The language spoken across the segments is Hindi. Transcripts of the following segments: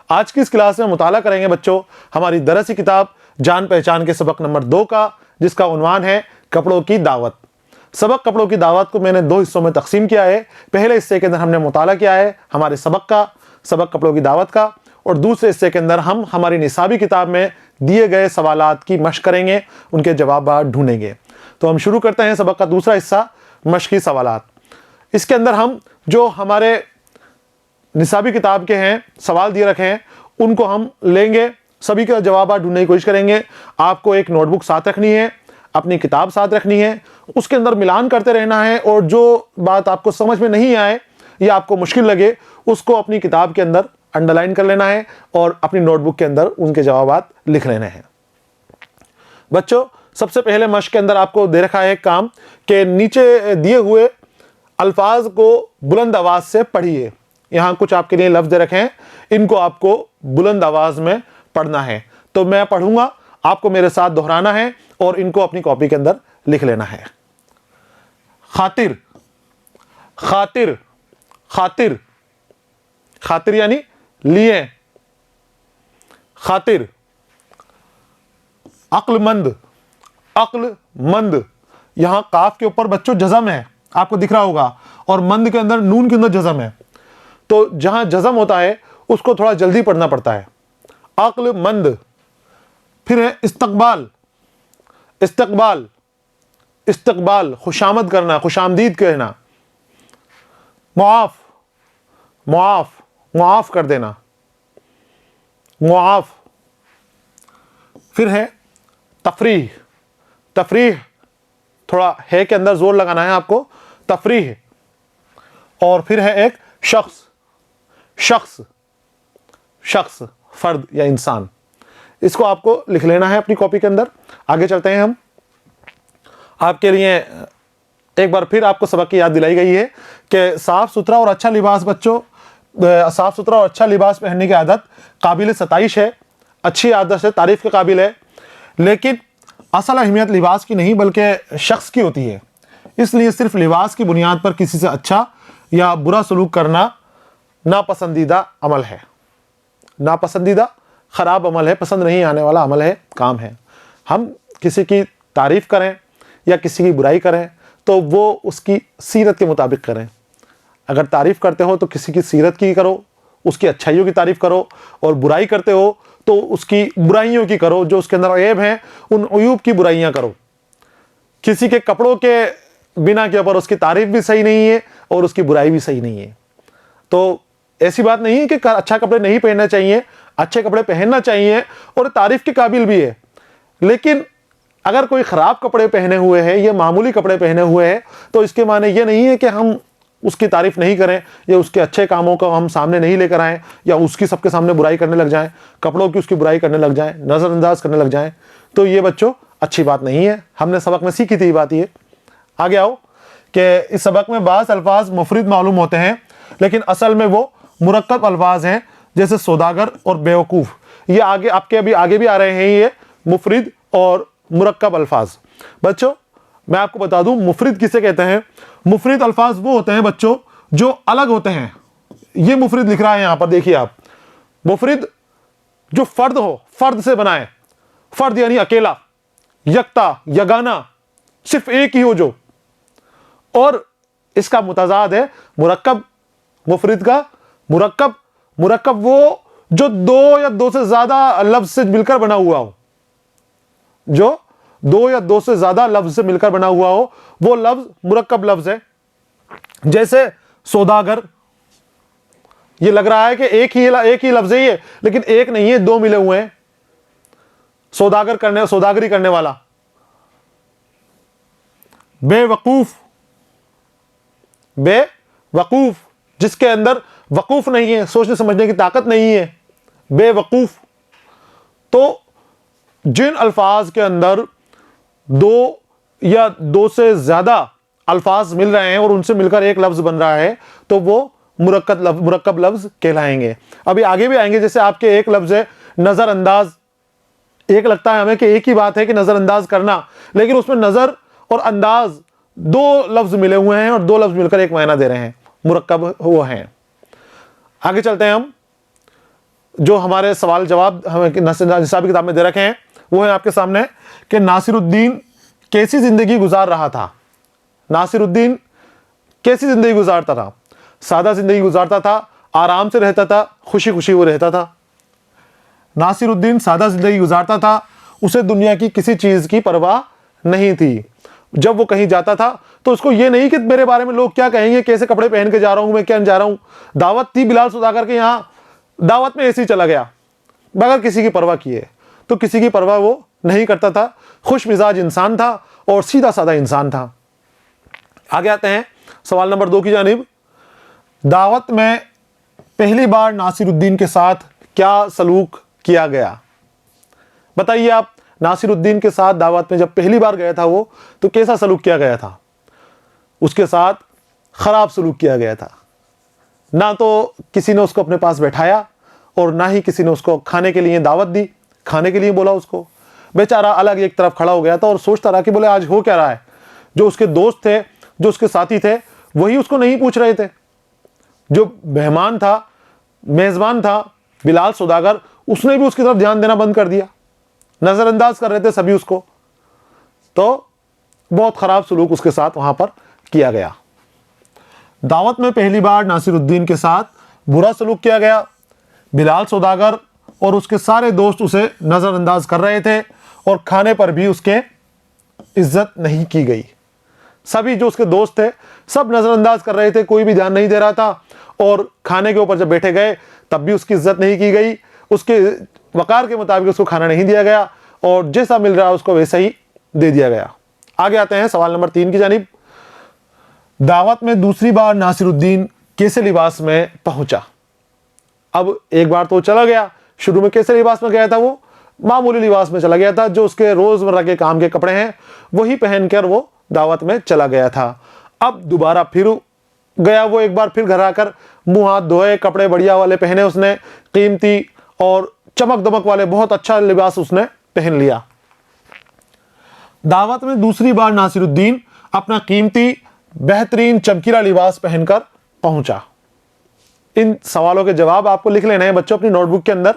आज की इस क्लास में मुताला करेंगे बच्चों हमारी दरसी किताब जान पहचान के सबक नंबर 2 का, जिसका उन्वान है कपड़ों की दावत। सबक कपड़ों की दावत को मैंने 2 हिस्सों में तकसीम किया है। पहले हिस्से के अंदर हमने मुताला किया है हमारे सबक कपड़ों की दावत का, और दूसरे हिस्से के अंदर हम हमारी निसाबी किताब में दिए गए सवालात की मशक करेंगे, उनके जवाब ढूंढेंगे। तो हम शुरू करते हैं सबक का दूसरा हिस्सा, मशकी सवालात। इसके अंदर हम जो हमारे निसाबी किताब के हैं सवाल दिए रखे हैं उनको हम लेंगे, सभी का जवाब ढूंढने की कोशिश करेंगे। आपको एक नोटबुक साथ रखनी है, अपनी किताब साथ रखनी है, उसके अंदर मिलान करते रहना है, और जो बात आपको समझ में नहीं आए या आपको मुश्किल लगे उसको अपनी किताब के अंदर अंडरलाइन कर लेना है और अपनी नोटबुक के अंदर उनके जवाब लिख लेने हैं। बच्चों, सबसे पहले मशक के अंदर आपको दे रखा है काम कि नीचे दिए हुए अल्फाज को बुलंद आवाज से पढ़िए। यहां कुछ आपके लिए लफ्ज दे रखे हैं, इनको आपको बुलंद आवाज में पढ़ना है। तो मैं पढ़ूंगा, आपको मेरे साथ दोहराना है और इनको अपनी कॉपी के अंदर लिख लेना है। खातिर, खातिर, खातिर, खातिर यानी लिए। खातिर। अक्लमंद, अक्लमंद, यहां काफ के ऊपर बच्चों जज़म है, आपको दिख रहा होगा, और मंद के अंदर नून के अंदर जज़म है। तो जहां जज़म होता है उसको थोड़ा जल्दी पढ़ना पड़ता है। अक्लमंद। फिर है इस्तकबाल, इस्तकबाल, इस्तकबाल, खुशामद करना, खुशामदीद कहना। मुआफ, मुआफ, मुआफ कर देना, मुआफ। फिर है तफरीह, तफरीह, थोड़ा है के अंदर जोर लगाना है आपको, तफरीह। और फिर है एक शख्स, शख्स, शख्स, फर्द या इंसान। इसको आपको लिख लेना है अपनी कॉपी के अंदर। आगे चलते हैं हम। आपके लिए एक बार फिर आपको सबक की याद दिलाई गई है कि साफ सुथरा और अच्छा लिबास बच्चों, साफ सुथरा और अच्छा लिबास पहनने की आदत काबिल सताइश है, अच्छी आदत है, तारीफ के काबिल है, लेकिन असल अहमियत लिबास की नहीं बल्कि शख्स की होती है। इसलिए सिर्फ लिबास की बुनियाद पर किसी से अच्छा या बुरा सलूक करना नापसंदीदा अमल है। नापसंदीदा ख़राब अमल है, पसंद नहीं आने वाला अमल है, काम है। हम किसी की तारीफ़ करें या किसी की बुराई करें तो वो उसकी सीरत के मुताबिक करें। अगर तारीफ़ करते हो तो किसी की सीरत की करो, उसकी अच्छाइयों की तारीफ़ करो, और बुराई करते हो तो उसकी बुराइयों की करो, जो उसके अंदर ऐब हैं उन अयूब की बुराइयां करो। किसी के कपड़ों के बिना के ऊपर उसकी तारीफ़ भी सही नहीं है और उसकी बुराई भी सही नहीं है। तो ऐसी बात नहीं है कि अच्छा कपड़े नहीं पहनना चाहिए, अच्छे कपड़े पहनना चाहिए और तारीफ़ के काबिल भी है। लेकिन अगर कोई ख़राब कपड़े पहने हुए है या मामूली कपड़े पहने हुए हैं तो इसके माने ये नहीं है कि हम उसकी तारीफ़ नहीं करें या उसके अच्छे कामों को हम सामने नहीं लेकर आएँ या उसकी सबके सामने बुराई करने लग जाएं, कपड़ों की उसकी बुराई करने लग जाएं, नज़रअंदाज करने लग जाएं। तो ये बच्चों अच्छी बात नहीं है। हमने सबक में सीखी थी बात ये। आगे आओ कि इस सबक में बाज़ अल्फाज मुफरिद मालूम होते हैं लेकिन असल में वो मुरक्कब अल्फाज हैं, जैसे सौदागर और बेवकूफ़। ये आगे आपके अभी आगे भी आ रहे हैं, ये मुफरिद और मुरक्कब अल्फाज। बच्चों मैं आपको बता दूं मुफरिद किसे कहते हैं। मुफरिद अल्फाज वो होते हैं बच्चों जो अलग होते हैं। ये मुफरिद लिख रहा है यहां पर, देखिए आप, मुफरिद जो फर्द हो, फर्द से बनाए। फर्द यानी अकेला, यकता, यगाना, सिर्फ एक ही हो जो। और इसका मुतजाद है मुरक्कब। मुफरिद का मुरक्कब, मुरक्कब वो जो 2 या 2 से ज्यादा लफ्ज से मिलकर बना हुआ हो, जो 2 या 2 से ज्यादा लफ्ज से मिलकर बना हुआ हो, वो लफ्ज मुरक्कब लफ्ज है। जैसे सौदागर, ये लग रहा है कि एक ही लफ्ज है ये, लेकिन एक नहीं है, 2 मिले हुए हैं। सौदागर करने, सौदागरी करने वाला। बेवकूफ, बेवकूफ, जिसके अंदर वकूफ नहीं है, सोचने समझने की ताकत नहीं है, बेवकूफ। तो जिन अल्फाज के अंदर 2 या 2 से ज्यादा अल्फाज मिल रहे हैं और उनसे मिलकर एक लफ्ज बन रहा है तो वो मुरक्कब लफ्ज कहलाएंगे। अभी आगे भी आएंगे। जैसे आपके एक लफ्ज है नजरअंदाज। एक लगता है हमें कि एक ही बात है कि नजरअंदाज करना, लेकिन उसमें नजर और अंदाज 2 लफ्ज मिले हुए हैं और 2 लफ्ज मिलकर एक मायना दे रहे हैं, मुरक्कब वो हैं। आगे चलते हैं हम। जो हमारे सवाल जवाब हमें निसाबी किताब में दे रखे हैं वो है आपके सामने कि नासिरुद्दीन कैसी ज़िंदगी गुजार रहा था। नासिरुद्दीन कैसी ज़िंदगी गुजारता था? सादा ज़िंदगी गुजारता था, आराम से रहता था, खुशी खुशी वो रहता था। नासिरुद्दीन सादा ज़िंदगी गुजारता था, उसे दुनिया की किसी चीज़ की परवाह नहीं थी। जब वो कहीं जाता था तो उसको ये नहीं कि मेरे बारे में लोग क्या कहेंगे, कैसे कपड़े पहन के जा रहा हूँ, मैं क्या जा रहा हूँ। दावत थी बिलाल सौदागर के यहाँ, दावत में ऐसे ही चला गया बगैर किसी की परवाह किए। तो किसी की परवाह वो नहीं करता था, खुश मिजाज इंसान था और सीधा साधा इंसान था। आगे आते हैं सवाल नंबर 2 की जानिब। दावत में पहली बार नासिरुद्दीन के साथ क्या सलूक किया गया? बताइए आप, नासिरुद्दीन के साथ दावत में जब पहली बार गया था वो, तो कैसा सलूक किया गया था? उसके साथ खराब सलूक किया गया था। ना तो किसी ने उसको अपने पास बैठाया और ना ही किसी ने उसको खाने के लिए दावत दी, खाने के लिए बोला उसको। बेचारा अलग एक तरफ खड़ा हो गया था और सोचता रहा कि बोले आज हो क्या रहा है। जो उसके दोस्त थे, जो उसके साथी थे, वही उसको नहीं पूछ रहे थे। जो मेहमान था, मेज़बान था बिलाल सौदागर, उसने भी उसकी तरफ ध्यान देना बंद कर दिया, नज़रअंदाज कर रहे थे सभी उसको। तो बहुत ख़राब सलूक उसके साथ वहाँ पर किया गया। दावत में पहली बार नासिरुद्दीन के साथ बुरा सलूक किया गया। बिलाल सौदागर और उसके सारे दोस्त उसे नज़रअंदाज कर रहे थे और खाने पर भी उसके इज्जत नहीं की गई। सभी जो उसके दोस्त थे सब नज़रअंदाज कर रहे थे, कोई भी ध्यान नहीं दे रहा था। और खाने के ऊपर जब बैठे गए तब भी उसकी इज्जत नहीं की गई, उसके वकार के मुताबिक उसको खाना नहीं दिया गया और जैसा मिल रहा उसको वैसा ही दे दिया गया। आगे आते हैं सवाल नंबर 3 की जानिब। दावत में दूसरी बार नासिरुद्दीन कैसे लिबास में पहुंचा? अब एक बार तो चला गया, शुरू में कैसे लिबास में गया था? वो मामूली लिबास में चला गया था, जो उसके रोजमर्रा के काम के कपड़े हैं वही पहनकर वो दावत में चला गया था। अब दोबारा फिर गया वो, एक बार फिर घर आकर मुंह हाथ धोए, कपड़े बढ़िया वाले पहने उसने, कीमती और चमक दमक वाले बहुत अच्छा लिबास उसने पहन लिया। दावत में दूसरी बार नासिरुद्दीन अपना कीमती बेहतरीन चमकीला लिबास पहनकर पहुंचा। इन सवालों के जवाब आपको लिख लेना है बच्चों अपनी नोटबुक के अंदर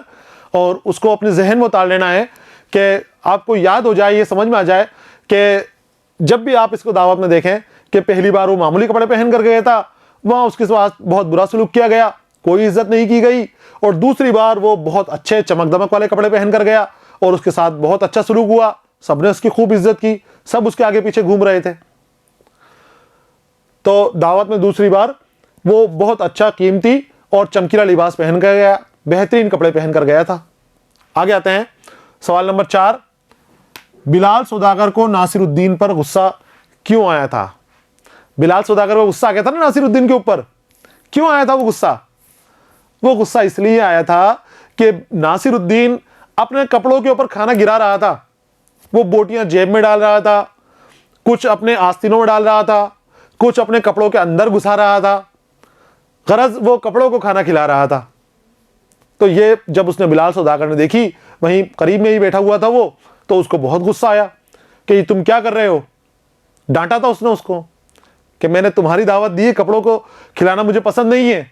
और उसको अपने जहन में उतार लेना है कि आपको याद हो जाए, ये समझ में आ जाए कि जब भी आप इसको दावत में देखें कि पहली बार वो मामूली कपड़े पहन कर गया था, वहाँ उसके साथ बहुत बुरा सलूक किया गया, कोई इज्जत नहीं की गई, और दूसरी बार वो बहुत अच्छे चमक दमक वाले कपड़े पहन कर गया और उसके साथ बहुत अच्छा सलूक हुआ, सबने उसकी खूब इज्जत की, सब उसके आगे पीछे घूम रहे थे। तो दावत में दूसरी बार वो बहुत अच्छा कीमती और चमकीला लिबास पहन कर गया, बेहतरीन कपड़े पहन कर गया था। आगे आते हैं सवाल नंबर 4। बिलाल सौदागर को नासिरुद्दीन पर गुस्सा क्यों आया था? बिलाल सौदागर को गुस्सा आ गया था ना नासिरुद्दीन के ऊपर। क्यों आया था वो गुस्सा? वो गुस्सा इसलिए आया था कि नासिरुद्दीन अपने कपड़ों के ऊपर खाना गिरा रहा था। वो बोटियां जेब में डाल रहा था, कुछ अपने आस्तीनों में डाल रहा था, कुछ अपने कपड़ों के अंदर घुसा रहा था, गरज वो कपड़ों को खाना खिला रहा था। तो ये जब उसने बिलाल सौदागर ने देखी, वहीं करीब में ही बैठा हुआ था वो, तो उसको बहुत गुस्सा आया कि तुम क्या कर रहे हो। डांटा था उसने उसको कि मैंने तुम्हारी दावत दी है, कपड़ों को खिलाना मुझे पसंद नहीं है,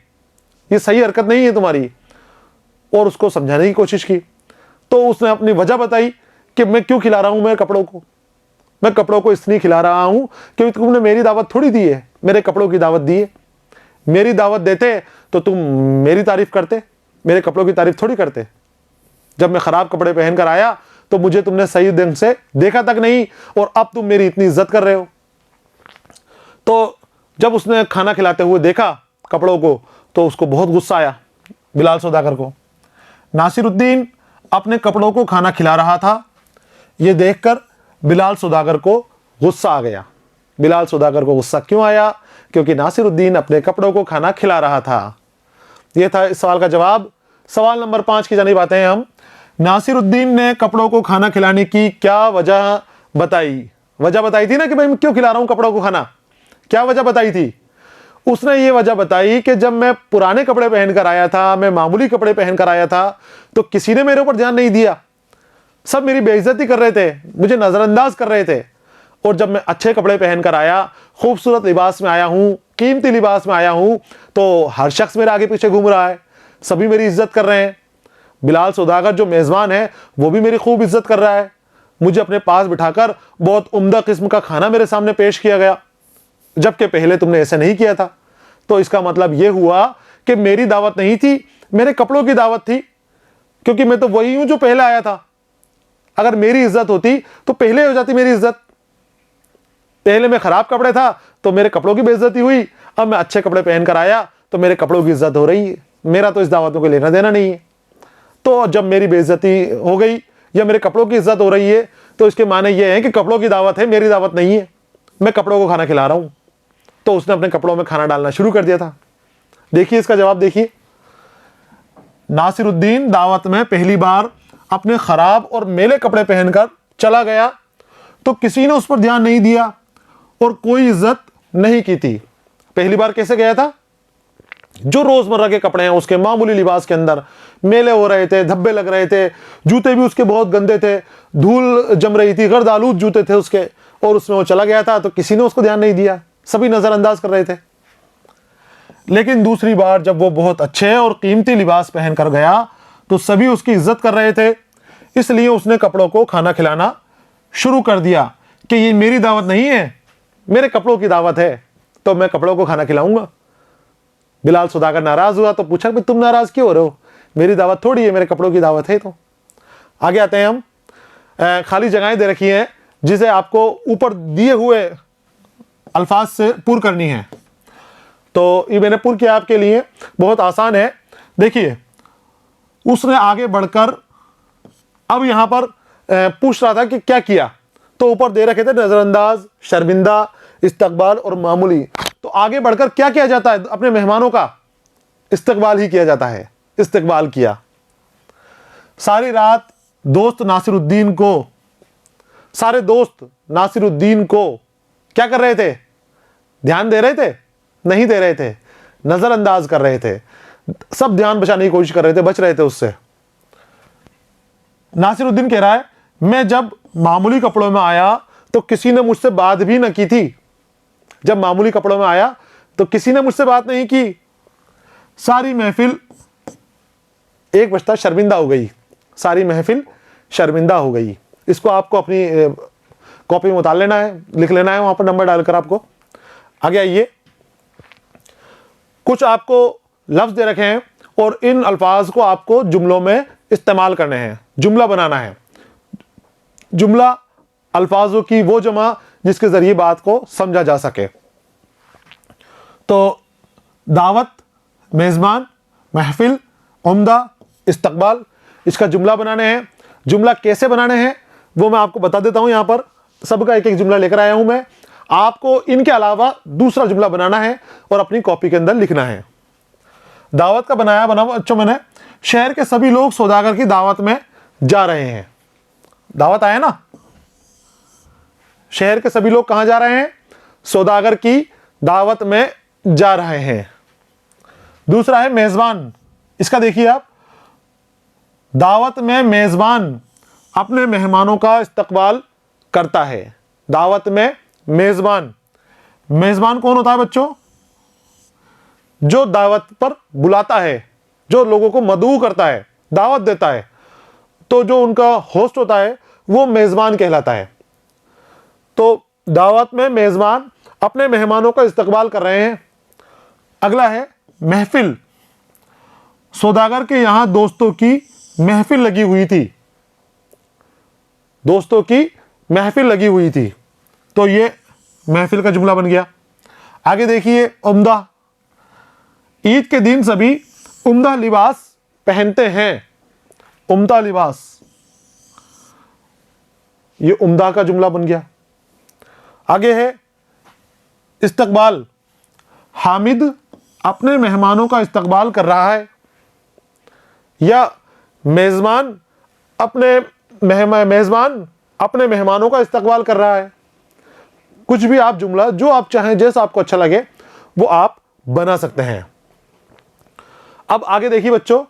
ये सही हरकत नहीं है तुम्हारी, और उसको समझाने की कोशिश की। तो उसने अपनी वजह बताई कि मैं क्यों खिला रहा हूं, मैं कपड़ों को इसलिए खिला रहा हूं क्योंकि तुमने मेरी दावत थोड़ी दी है, मेरे कपड़ों की दावत दी है। मेरी दावत देते तो तुम मेरी तारीफ करते, मेरे कपड़ों की तारीफ थोड़ी करते। जब मैं खराब कपड़े पहनकर आया तो मुझे तुमने सही ढंग से देखा तक नहीं, और अब तुम मेरी इतनी इज्जत कर रहे हो। तो जब उसने खाना खिलाते हुए देखा कपड़ों को, तो उसको बहुत गुस्सा आया बिलाल सौदागर को। नासिरुद्दीन अपने कपड़ों को खाना खिला रहा था, यह देखकर बिलाल सौदागर को गुस्सा आ गया। बिलाल सौदागर को गुस्सा क्यों आया? क्योंकि नासिरुद्दीन अपने कपड़ों को खाना खिला रहा था। यह था इस सवाल का जवाब। सवाल नंबर 5 की जानिब आते हैं हम। नासिरुद्दीन ने कपड़ों को खाना खिलाने की क्या वजह बताई? वजह बताई थी ना कि भाई मैं क्यों खिला रहा हूं कपड़ों को खाना। क्या वजह बताई थी? उसने ये वजह बताई कि जब मैं पुराने कपड़े पहनकर आया था, मैं मामूली कपड़े पहनकर आया था, तो किसी ने मेरे ऊपर ध्यान नहीं दिया, सब मेरी बेइज्जती कर रहे थे, मुझे नजरअंदाज कर रहे थे। और जब मैं अच्छे कपड़े पहनकर आया, खूबसूरत लिबास में आया हूं, कीमती लिबास में आया हूं, तो हर शख्स मेरे आगे पीछे घूम रहा है, सभी मेरी इज्जत कर रहे हैं। बिलाल सौदागर जो मेज़बान है वो भी मेरी खूब इज्जत कर रहा है। मुझे अपने पास बिठाकर बहुत उम्दा किस्म का खाना मेरे सामने पेश किया गया, जबकि पहले तुमने ऐसा नहीं किया था। तो इसका मतलब यह हुआ कि मेरी दावत नहीं थी, मेरे कपड़ों की दावत थी, क्योंकि मैं तो वही हूं जो पहले आया था। अगर मेरी इज्जत होती तो पहले हो जाती मेरी इज्जत। पहले मैं खराब कपड़े था तो मेरे कपड़ों की बेइज्जती हुई, अब मैं अच्छे कपड़े पहन कर आया तो मेरे कपड़ों की इज्जत हो रही है। मेरा तो इस दावत में कोई लेना देना नहीं है। तो जब मेरी बेइज्जती हो गई या मेरे कपड़ों की इज्जत हो रही है तो इसके माने ये है कि कपड़ों की दावत है, मेरी दावत नहीं है, मैं कपड़ों को खाना खिला रहा हूं। तो उसने अपने कपड़ों में खाना डालना शुरू कर दिया था। देखिए इसका जवाब देखिए। नासिरुद्दीन दावत में पहली बार अपने खराब और मैले कपड़े पहनकर चला गया तो किसी ने उस पर ध्यान नहीं दिया और कोई इज्जत नहीं की थी। पहली बार कैसे गया था? जो रोजमर्रा के कपड़े हैं उसके मामूली लिबास के अंदर मेले हो रहे थे, धब्बे लग रहे थे, जूते भी उसके बहुत गंदे थे, धूल जम रही थी, गर्द आलूद जूते थे उसके, और उसमें वो चला गया था तो किसी ने उसको ध्यान नहीं दिया, सभी नजरअंदाज कर रहे थे। लेकिन दूसरी बार जब वो बहुत अच्छे और कीमती लिबास पहन कर गया तो सभी उसकी इज्जत कर रहे थे, इसलिए उसने कपड़ों को खाना खिलाना शुरू कर दिया कि ये मेरी दावत नहीं है, मेरे कपड़ों की दावत है, तो मैं कपड़ों को खाना खिलाऊंगा। बिलाल सौदागर नाराज हुआ तो पूछा कि तुम नाराज क्यों हो रहे हो? मेरी दावत थोड़ी है, मेरे कपड़ों की दावत है। तो आगे आते हैं हम। खाली जगहें दे रखी हैं जिसे आपको ऊपर दिए हुए अल्फाज से पूर करनी है। तो ये मैंने पूर किया आपके लिए, बहुत आसान है। देखिए उसने आगे बढ़कर अब यहां पर पूछ रहा था कि क्या किया, तो ऊपर दे रखे थे नजरअंदाज, शर्मिंदा, इस्तकबाल और मामूली। तो आगे बढ़कर क्या किया जाता है? अपने मेहमानों का इस्तकबाल ही किया जाता है। इस्तकबाल किया। सारी रात दोस्त नासिरुद्दीन को, सारे दोस्त नासिरुद्दीन को क्या कर रहे थे? ध्यान दे रहे थे? नहीं दे रहे थे, नजरअंदाज कर रहे थे। सब ध्यान बचाने की कोशिश कर रहे थे, बच रहे थे उससे। नासिरुद्दीन कह रहा है मैं जब मामूली कपड़ों में आया तो किसी ने मुझसे बात भी न की थी। जब मामूली कपड़ों में आया तो किसी ने मुझसे बात नहीं की। सारी महफिल एक बजता शर्मिंदा हो गई। सारी महफिल शर्मिंदा हो गई। इसको आपको अपनी कॉपी में उतार लेना है, लिख लेना है वहां पर नंबर डालकर। आपको आगे आइए। कुछ आपको लफ्ज दे रखे हैं और इन अल्फाज को आपको जुमलों में इस्तेमाल करने हैं, जुमला बनाना है। जुमला अल्फाजों की वो जमा जिसके जरिए बात को समझा जा सके। तो दावत, मेजबान, महफिल, उम्दा, इस्तकबाल, इसका जुमला बनाने हैं। जुमला कैसे बनाने हैं वो मैं आपको बता देता हूं। यहां पर सबका एक एक जुमला लेकर आया हूं मैं। आपको इनके अलावा दूसरा जुमला बनाना है और अपनी कॉपी के अंदर लिखना है। दावत का बना बच्चों मैंने, शहर के सभी लोग सौदागर की दावत में जा रहे हैं। दावत आया ना, शहर के सभी लोग कहां जा रहे हैं? सौदागर की दावत में जा रहे हैं। दूसरा है मेजबान। इसका देखिए आप, दावत में मेजबान अपने मेहमानों का इस्तकबाल करता है। दावत में मेजबान, मेजबान कौन होता है बच्चों? जो दावत पर बुलाता है, जो लोगों को मदऊ करता है, दावत देता है, तो जो उनका होस्ट होता है वो मेजबान कहलाता है। तो दावत में मेजबान अपने मेहमानों का इस्तकबाल कर रहे हैं। अगला है महफिल। सौदागर के यहां दोस्तों की महफिल लगी हुई थी। दोस्तों की महफिल लगी हुई थी, तो ये महफिल का जुमला बन गया। आगे देखिए, उम्दा। ईद के दिन सभी उम्दा लिबास पहनते हैं। उम्दा लिबास, ये उम्दा का जुमला बन गया। आगे है इस्तकबाल। हामिद अपने मेहमानों का इस्तकबाल कर रहा है, या मेजबान अपने मेहमानों का इस्तकबाल कर रहा है। कुछ भी आप जुमला जो आप चाहें, जैसा आपको अच्छा लगे वो आप बना सकते हैं। अब आगे देखिए बच्चों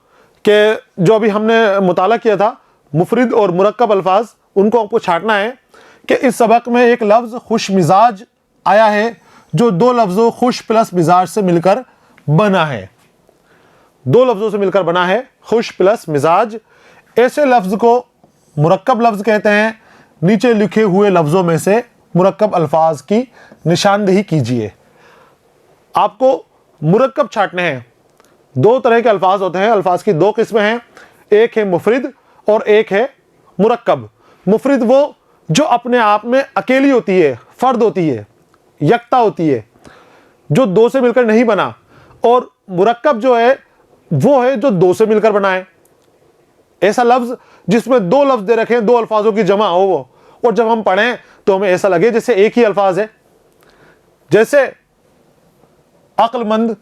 कि जो अभी हमने मुताला किया था मुफरिद और मुरक्कब अल्फाज, उनको आपको छांटना है कि इस सबक में एक लफ्ज़ खुश मिजाज आया है जो दो लफ्ज़ों खुश प्लस मिजाज से मिलकर बना है। दो लफ्ज़ों से मिलकर बना है, खुश प्लस मिजाज। ऐसे लफ्ज़ को मुरक्कब लफ्ज़ कहते हैं। नीचे लिखे हुए लफ्ज़ों में से मुरक्कब अल्फाज की निशानदेही कीजिए। आपको मुरक्कब छांटने हैं। दो तरह के अल्फाज होते हैं, अल्फाज की दो किस्में हैं, एक है मुफरिद और एक है मुरक्कब। मुफरिद वो जो अपने आप में अकेली होती है, फ़र्द होती है, यकता होती है, जो दो से मिलकर नहीं बना। और मुरक्कब जो है वो है जो दो से मिलकर बना है। ऐसा लफ्ज़ जिसमें दो लफ्ज़ दे रखे हैं, दो अल्फाजों की जमा हो वो, और जब हम पढ़ें तो हमें ऐसा लगे जैसे एक ही अल्फाज है। जैसे अक्लमंद,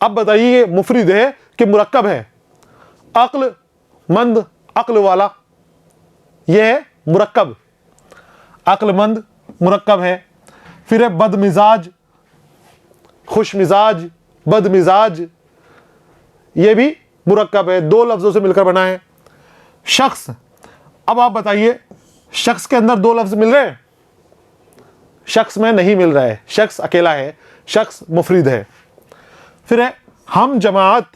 अब बताइए मुफरिद है कि मुरक्कब है? अक्लमंद, अक्ल वाला, यह है मुरक्कब। अक्लमंद मुरक्कब है। फिर है बदमिजाज, खुश मिजाज, बदमिजाज, यह भी मुरक्कब है, दो लफ्ज़ों से मिलकर बना है। शख्स, अब आप बताइए शख्स के अंदर दो लफ्ज़ मिल रहे हैं? शख्स में नहीं मिल रहा है, शख्स अकेला है, शख्स मुफरिद है। फिर है हम जमात।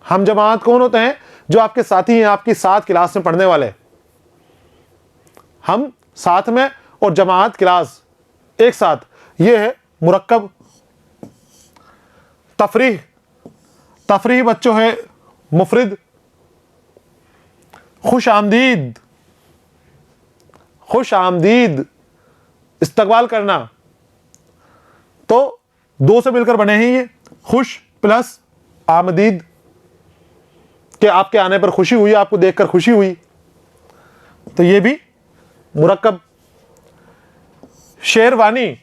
हम जमात कौन होते हैं? जो आपके साथी हैं, आपकी साथ क्लास में पढ़ने वाले। हम साथ में और जमात क्लास एक साथ, ये है मुरक्कब। तफरीह, तफरीह बच्चों है मुफरिद। खुश आमदीद, खुश आमदीद, इस्तकबाल करना, तो दो से मिलकर बने हैं ये, खुश प्लस आमदीद, कि आपके आने पर खुशी हुई, आपको देखकर खुशी हुई, तो ये भी मुरक्कब। शेरवानी,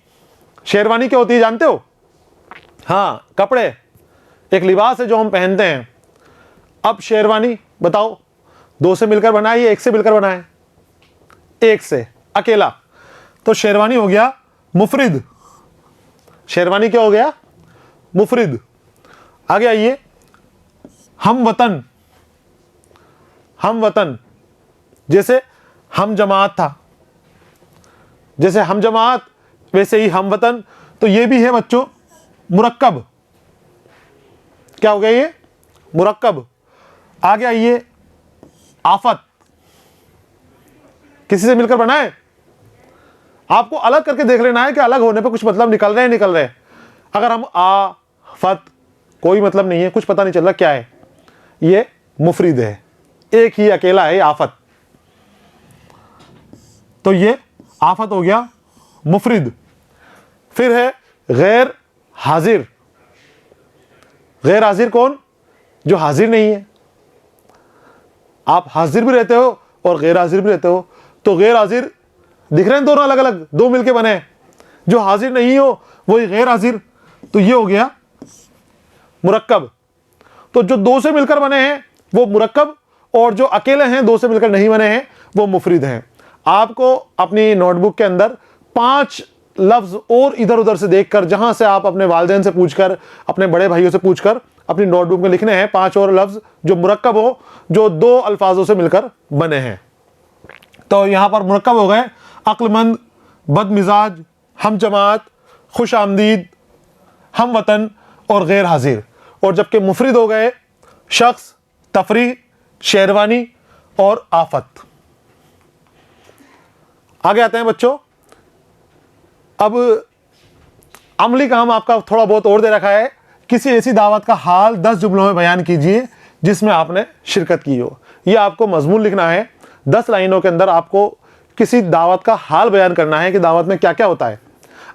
शेरवानी क्या होती है जानते हो? हाँ, कपड़े, एक लिबास है जो हम पहनते हैं। अब शेरवानी बताओ, दो से मिलकर बना है या एक से मिलकर बना है? एक से, अकेला, तो शेरवानी हो गया मुफरिद। शेरवानी क्या हो गया? मुफरिद। आगे आइए, हम वतन। हम वतन, जैसे हम जमात था, जैसे हम जमात वैसे ही हम वतन, तो ये भी है बच्चों मुरक्कब। क्या हो गया ये? मुरक्कब। आगे आइए, आफत, किसी से मिलकर बना है? आपको अलग करके देख लेना है कि अलग होने पे कुछ मतलब निकल रहे हैं, निकल रहे हैं। अगर हम आफत, कोई मतलब नहीं है, कुछ पता नहीं चल रहा क्या है, ये मुफरिद है, एक ही अकेला है आफत, तो ये आफत हो गया मुफरिद। फिर है गैर हाजिर। गैर हाजिर कौन? जो हाजिर नहीं है। आप हाजिर भी रहते हो और गैर हाजिर भी रहते हो, तो गैर हाजिर दिख रहे हैं दोनों अलग अलग, दो मिलके बने हैं। जो हाजिर नहीं हो वही गैर हाजिर, तो ये हो गया मुरक्कब। तो जो दो से मिलकर बने हैं वो मुरक्कब, और जो अकेले हैं, दो से मिलकर नहीं बने हैं, वो मुफरिद हैं। आपको अपनी नोटबुक के अंदर 5 लफ्ज़ और इधर उधर से देखकर, जहां से आप अपने वालिदैन से पूछकर, अपने बड़े भाइयों से पूछकर अपनी नोटबुक में लिखने हैं 5 और लफ्ज़ जो मुरक्कब हो, जो दो अल्फाजों से मिलकर बने हैं। तो यहां पर मुरक्कब हो गए अक्लमंद, बदमिजाज, हम जमात, खुश आमदीद, हम वतन और गैर हाजिर। और जबकि मुफरिद हो गए शख्स, तफरीह, शेरवानी और आफत। आगे आते हैं बच्चों। अब अमली काम आपका थोड़ा बहुत और दे रखा है। किसी ऐसी दावत का हाल 10 जुमलों में बयान कीजिए जिसमें आपने शिरकत की हो। यह आपको मजमून लिखना है। 10 लाइनों के अंदर आपको किसी दावत का हाल बयान करना है कि दावत में क्या क्या होता है।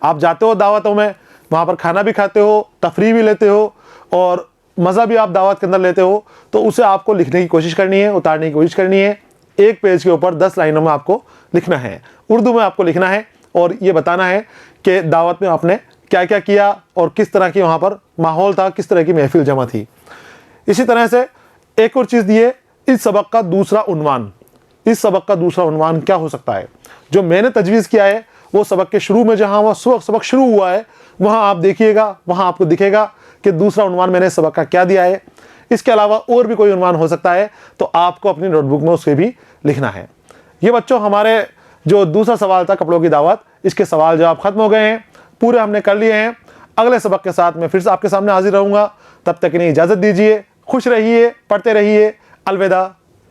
आप जाते हो दावतों में, वहाँ पर खाना भी खाते हो, तफरीह भी लेते हो और मज़ा भी आप दावत के अंदर लेते हो, तो उसे आपको लिखने की कोशिश करनी है, उतारने की कोशिश करनी है। एक पेज के ऊपर 10 लाइनों में आपको लिखना है, उर्दू में आपको लिखना है और ये बताना है कि दावत में आपने क्या क्या किया और किस तरह की वहाँ पर माहौल था, किस तरह की महफिल जमा थी। इसी तरह से एक और चीज़ दी है, इस सबक का दूसरा उन्वान। इस सबक का दूसरा उन्वान क्या हो सकता है? जो मैंने तजवीज़ किया है वो सबक के शुरू में, जहाँ वह सबक शुरू हुआ है, वहाँ आप देखिएगा, वहाँ आपको दिखेगा कि दूसरा उन्वान मैंने सबक का क्या दिया है। इसके अलावा और भी कोई उन्वान हो सकता है, तो आपको अपनी नोटबुक में उसके भी लिखना है। ये बच्चों हमारे जो दूसरा सवाल था कपड़ों की दावत, इसके सवाल जवाब ख़त्म हो गए हैं, पूरे हमने कर लिए हैं। अगले सबक के साथ मैं फिर से आपके सामने हाजिर रहूँगा। तब तक के लिए इजाज़त दीजिए। खुश रहिए, पढ़ते रहिए। अलविदा।